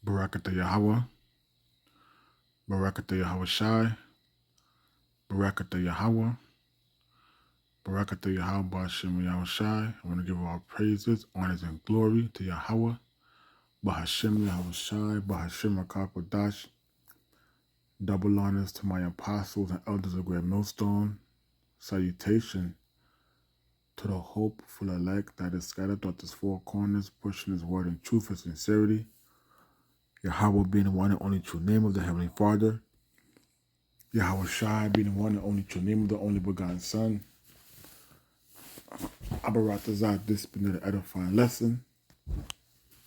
Barakatah Yahweh, Barakatah Yahweh Shai, Barakatah Yahweh, Barakatah Yahweh Ba'ashem Yahweh Shai. I want to give all praises, honors, and glory to Yahweh, Ba'ashem Yahweh Shai, Ba'ashem Akakodash. Double honors to my apostles and elders of Great Millstone. Salutation to the hopeful elect that is scattered throughout this four corners, pushing his word in truth and sincerity. Yahweh being the one and only true name of the Heavenly Father. Yahweh Shai being the one and only true name of the only begotten Son. Abaratazah, this being the edifying lesson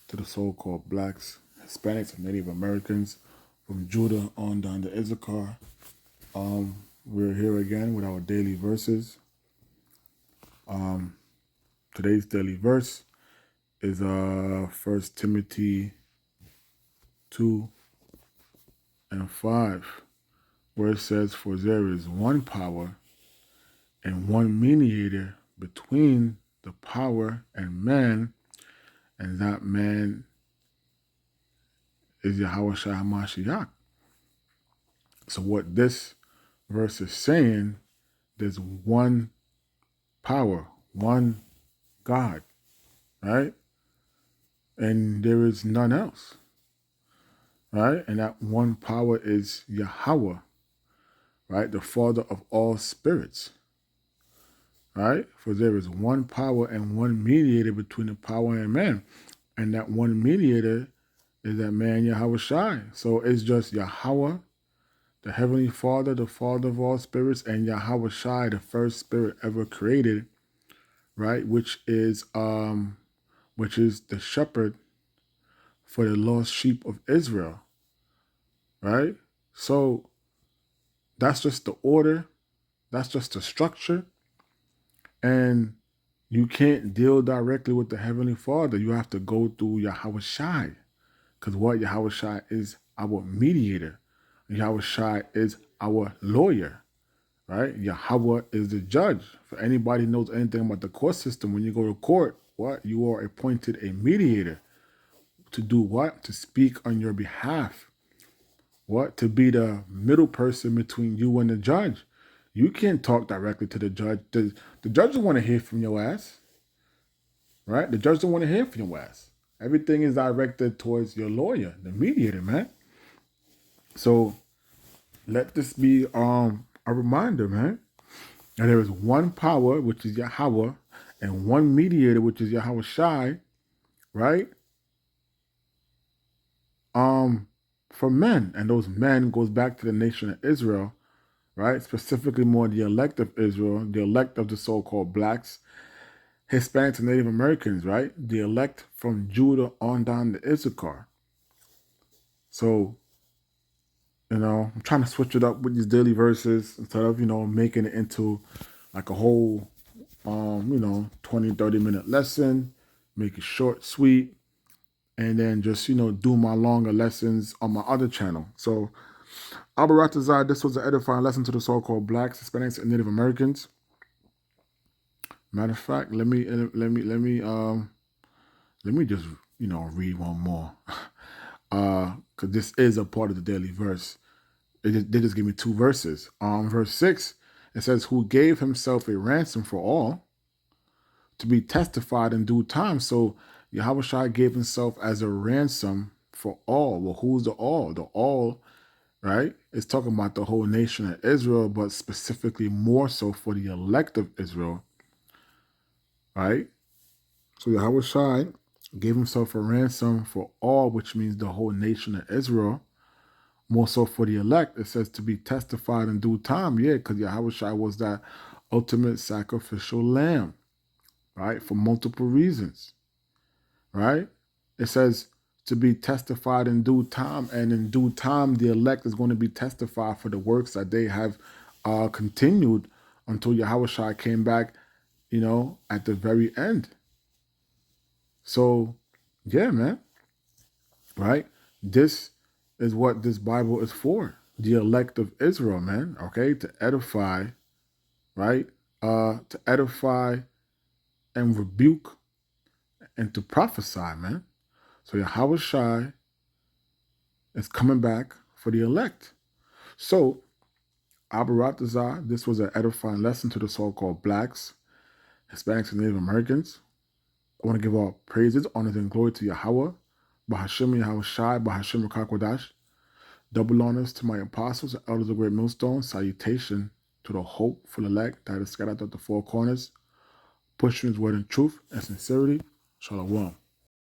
to the so-called blacks, Hispanics, and Native Americans from Judah on down to Issachar. We're here again with our daily verses. Today's daily verse is 1 Timothy 2 and 5, where it says, "For there is one power and one mediator between the power and man, and that man is Yahweh Shai HaMashiach." So what this verse is saying, there's one power, one God, right? And there is none else, right? And that one power is Yahweh, right? The Father of all spirits, right? For there is one power and one mediator between the power and man. And that one mediator is that man Yahweh Shai. So it's just Yahweh, the Heavenly Father, the Father of all spirits, and Yahweh Shai, the first spirit ever created, right? Which is the shepherd for the lost sheep of Israel, right? So that's just the order, that's just the structure, and you can't deal directly with the Heavenly Father. You have to go through Yahweh Shai, because what Yahweh Shai is our mediator. Yahweh Shai is our lawyer, right? Yahweh is the judge. For anybody who knows anything about the court system, when you go to court, what? You are appointed a mediator. To do what? To speak on your behalf. What? To be the middle person between you and the judge. You can't talk directly to the judge. The judge don't want to hear from your ass, right? The judge don't want to hear from your ass. Everything is directed towards your lawyer, the mediator, man. So let this be a reminder, man. And there is one power, which is Yahweh, and one mediator, which is Yahweh Shai, right? For men. And those men goes back to the nation of Israel, right? Specifically more the elect of Israel, the elect of the so-called blacks, Hispanics, and Native Americans, right? The elect from Judah on down to Issachar. So, I'm trying to switch it up with these daily verses instead of, making it into like a whole 20, 30-minute lesson, make it short, sweet, and then just, do my longer lessons on my other channel. So, Abaratazai, this was an edifying lesson to the so-called blacks, Hispanics, and Native Americans. Matter of fact, let me just, read one more. Because this is a part of the daily verse. They just give me two verses. Verse 6, it says, "Who gave himself a ransom for all, to be testified in due time." So Yahweh Shai gave himself as a ransom for all. Well, who's the all? The all, right? It's talking about the whole nation of Israel, but specifically more so for the elect of Israel, right? So Yahweh Shai gave himself a ransom for all, which means the whole nation of Israel. More so for the elect, it says to be testified in due time. Yeah, because Yahweh Shai was that ultimate sacrificial lamb, right? For multiple reasons, right? It says to be testified in due time, and in due time, the elect is going to be testified for the works that they have continued until Yahweh Shai came back, at the very end. So, yeah, man, right? This is what this Bible is for. The elect of Israel, man, okay? To edify, right? To edify and rebuke and to prophesy, man. So Yahweh Shai is coming back for the elect. So, Abaratazar, this was an edifying lesson to the so-called blacks, Hispanics, and Native Americans. I want to give all praises, honors, and glory to Yahweh, Bahashim Yahweh Shai, Bahashim Rakakwadash. Double honors to my apostles and elders of Great Millstone. Salutation to the hopeful elect that is scattered at the four corners, pushing his word in truth and sincerity. Shalom.